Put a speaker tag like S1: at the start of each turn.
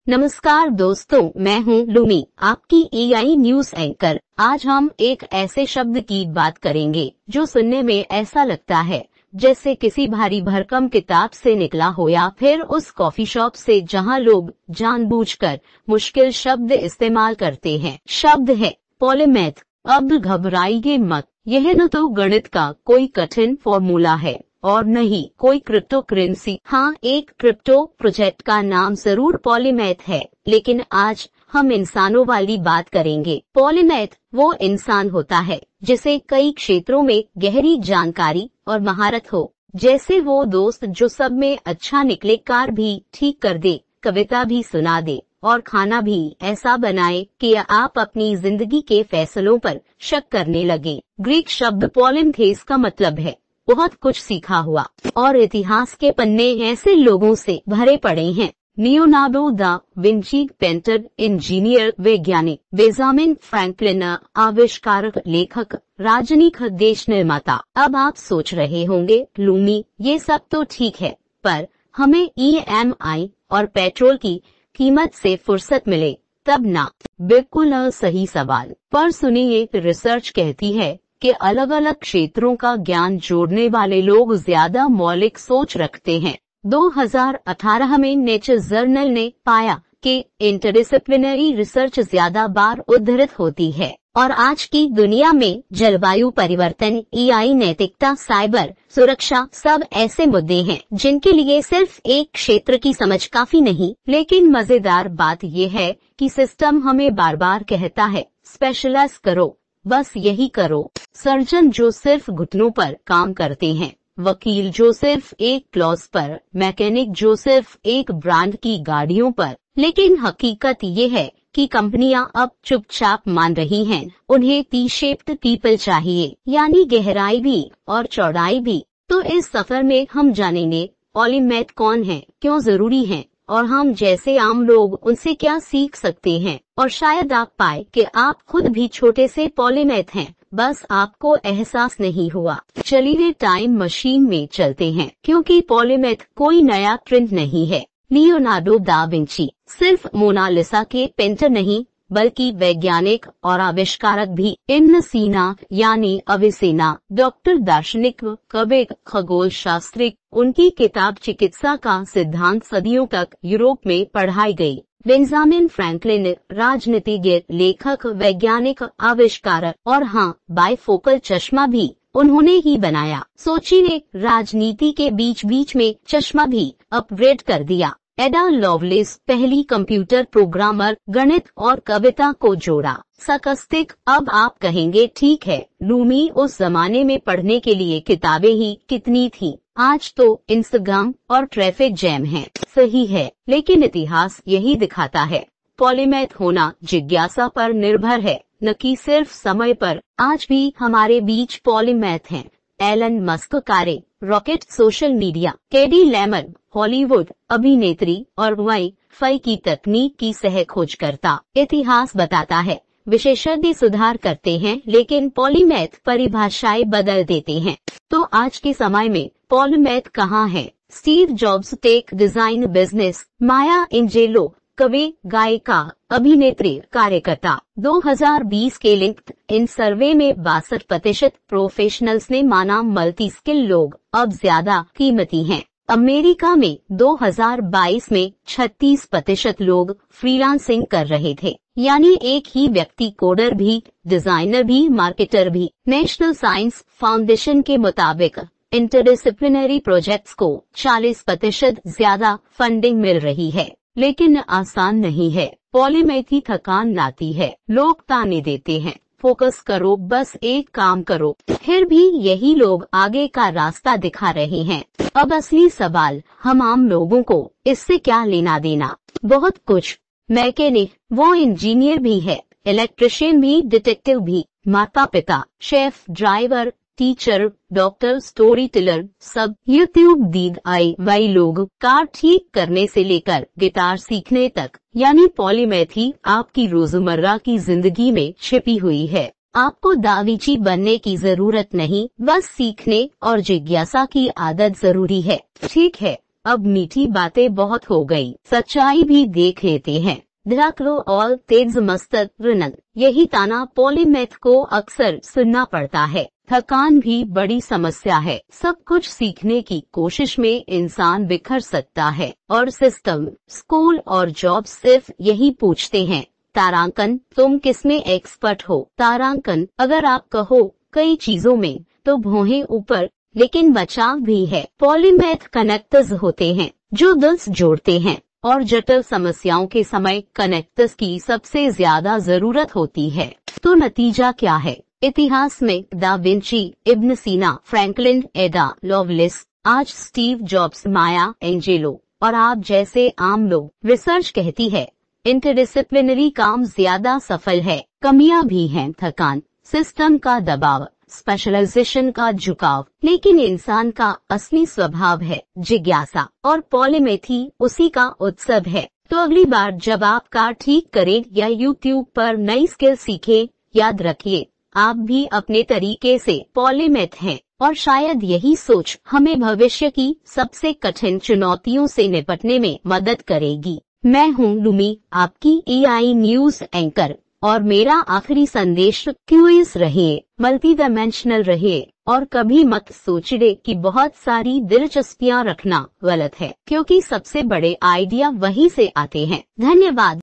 S1: नमस्कार दोस्तों, मैं हूं लूमी, आपकी एआई न्यूज एंकर। आज हम एक ऐसे शब्द की बात करेंगे जो सुनने में ऐसा लगता है जैसे किसी भारी भरकम किताब से निकला हो या फिर उस कॉफी शॉप से जहां लोग जानबूझकर मुश्किल शब्द इस्तेमाल करते हैं। शब्द है पॉलीमैथ। अब घबराइए मत, यह न तो गणित का कोई कठिन फॉर्मूला है और न ही कोई क्रिप्टो करेंसी। हाँ, एक क्रिप्टो प्रोजेक्ट का नाम जरूर पॉलीमैथ है, लेकिन आज हम इंसानों वाली बात करेंगे। पॉलीमैथ वो इंसान होता है जिसे कई क्षेत्रों में गहरी जानकारी और महारत हो। जैसे वो दोस्त जो सब में अच्छा निकले, कार भी ठीक कर दे, कविता भी सुना दे और खाना भी ऐसा बनाए कि आप अपनी जिंदगी के फैसलों पर शक करने लगे। ग्रीक शब्द पॉलिमथेस का मतलब है बहुत कुछ सीखा हुआ, और इतिहास के पन्ने ऐसे लोगों से भरे पड़े हैं। Leonardo da Vinci, painter, engineer, वैज्ञानिक; बेंजामिन फ्रैंकलिन, आविष्कारक, लेखक, राजनीतिक, देश निर्माता। अब आप सोच रहे होंगे, लूमी ये सब तो ठीक है, पर हमें EMI और पेट्रोल की कीमत से फुर्सत मिले तब ना। बिल्कुल सही सवाल, पर सुनिए, रिसर्च कहती है कि अलग अलग क्षेत्रों का ज्ञान जोड़ने वाले लोग ज्यादा मौलिक सोच रखते हैं। 2018 में नेचर जर्नल ने पाया कि इंटरडिसिप्लिनरी रिसर्च ज्यादा बार उद्धृत होती है। और आज की दुनिया में जलवायु परिवर्तन, AI, नैतिकता, साइबर सुरक्षा सब ऐसे मुद्दे हैं जिनके लिए सिर्फ एक क्षेत्र की समझ काफी नहीं। लेकिन मजेदार बात यह है कि सिस्टम हमें बार बार कहता है, स्पेशलाइज करो, बस यही करो। सर्जन जो सिर्फ घुटनों पर काम करते हैं, वकील जो सिर्फ एक क्लॉज पर, मैकेनिक जो सिर्फ एक ब्रांड की गाड़ियों पर। लेकिन हकीकत ये है कि कंपनियां अब चुपचाप मान रही हैं, उन्हें टी-शेप्ड पीपल चाहिए, यानी गहराई भी और चौड़ाई भी। तो इस सफर में हम जानेंगे पॉलीमैथ कौन है, क्यों जरूरी है, और हम जैसे आम लोग उनसे क्या सीख सकते हैं। और शायद आप पाए कि आप खुद भी छोटे से पॉलीमैथ हैं, बस आपको एहसास नहीं हुआ। चलिए टाइम मशीन में चलते हैं, क्योंकि पॉलीमैथ कोई नया ट्रेंड नहीं है। लियोनार्डो दा विंची सिर्फ मोनालिसा के पेंटर नहीं, बल्कि वैज्ञानिक और आविष्कारक भी। इब्न सीना यानी अविसेना, डॉक्टर, दार्शनिक, कवि, खगोल शास्त्री, उनकी किताब चिकित्सा का सिद्धांत सदियों तक यूरोप में पढ़ाई गई। बेंजामिन फ्रैंकलिन राजनीतिज्ञ, लेखक, वैज्ञानिक, आविष्कारक, और हाँ, बाइफोकल चश्मा भी उन्होंने ही बनाया। सोचिए, राजनीति के बीच बीच में चश्मा भी अपग्रेड कर दिया। एडा लवलेस पहली कंप्यूटर प्रोग्रामर, गणित और कविता को जोड़ा। सकस्तिक। अब आप कहेंगे, ठीक है लूमी, उस जमाने में पढ़ने के लिए किताबें ही कितनी थी, आज तो इंस्टाग्राम और ट्रैफिक जैम है। सही है, लेकिन इतिहास यही दिखाता है, पॉलीमैथ होना जिज्ञासा पर निर्भर है, न कि सिर्फ समय पर। आज भी हमारे बीच पॉलीमैथ हैं। एलन मस्क, कारे rocket, social media; KD lemon, Hollywood अभिनेत्री और वाई-फाई की तकनीक की सह खोजकर्ता। इतिहास बताता है, विशेषज्ञ सुधार करते हैं, लेकिन पॉलीमैथ परिभाषाएं बदल देते हैं। तो आज के समय में पॉलीमैथ कहाँ है? Steve Jobs, tech, design, business; Maya Angelou, कवि, गायिका, अभिनेत्री, कार्यकर्ता। 2020 के लिंक्डइन सर्वे में 62% प्रोफेशनल्स ने माना मल्टी स्किल लोग अब ज्यादा कीमती हैं। अमेरिका में 2022 में 36% लोग फ्रीलांसिंग कर रहे थे, यानी एक ही व्यक्ति कोडर भी, डिजाइनर भी, मार्केटर भी। नेशनल साइंस फाउंडेशन के मुताबिक इंटरडिसिप्लिनरी प्रोजेक्ट्स को 40% ज्यादा फंडिंग मिल रही है। लेकिन आसान नहीं है। पॉलीमैथ थकान लाती है, लोग ताने देते हैं, फोकस करो, बस एक काम करो। फिर भी यही लोग आगे का रास्ता दिखा रहे हैं। अब असली सवाल, हम आम लोगों को इससे क्या लेना देना? बहुत कुछ। मैकेनिक, वो इंजीनियर भी है, इलेक्ट्रिशियन भी, डिटेक्टिव भी, माता पिता, chef, driver, teacher, doctor, story teller, सब। यूट्यूब DIY लोग, कार ठीक करने से लेकर गिटार सीखने तक, यानी पॉलीमैथ आपकी रोजमर्रा की जिंदगी में छिपी हुई है। आपको दा विंची बनने की जरूरत नहीं, बस सीखने और जिज्ञासा की आदत जरूरी है। ठीक है, अब मीठी बातें बहुत हो गई, सच्चाई भी देख लेते हैं। ध्याकरो और तेज मस्तक रनन, यही ताना पॉलीमैथ को अक्सर सुनना पड़ता है। थकान भी बड़ी समस्या है। सब कुछ सीखने की कोशिश में इंसान बिखर सकता है और सिस्टम, स्कूल और जॉब सिर्फ यही पूछते हैं, तारांकन तुम किसमें एक्सपर्ट हो। तारांकन, अगर आप कहो कई चीजों में तो भौहें ऊपर, लेकिन बचाव भी है। पॉलीमैथ कनेक्टर्स होते हैं जो दिल्स जोड़ते हैं और जटिल समस्याओं के समय कनेक्टर्स की सबसे ज्यादा जरूरत होती है। तो नतीजा क्या है? इतिहास में दा विंची, इब्न सीना, फ्रैंकलिन, एडा लवलेस, आज स्टीव जॉब्स, माया एंजेलो और आप जैसे आम लोग। रिसर्च कहती है इंटरडिसिप्लिनरी काम ज्यादा सफल है। कमियां भी हैं, थकान, सिस्टम का दबाव, स्पेशलाइजेशन का झुकाव, लेकिन इंसान का असली स्वभाव है जिज्ञासा और पॉलीमैथी उसी का उत्सव है। तो अगली बार जब आप कार ठीक करें या यूट्यूब पर नई स्किल सीखें, याद रखिए आप भी अपने तरीके से पॉलीमैथ हैं और शायद यही सोच हमें भविष्य की सबसे कठिन चुनौतियों से निपटने में मदद करेगी। मैं हूं लुमी, आपकी एआई न्यूज एंकर, और मेरा आखिरी संदेश क्यूरियस रहिए, मल्टी डायमेंशनल रहिए और कभी मत सोचिए कि बहुत सारी दिलचस्पियां रखना गलत है, क्योंकि सबसे बड़े आइडिया वहीं से आते हैं। धन्यवाद।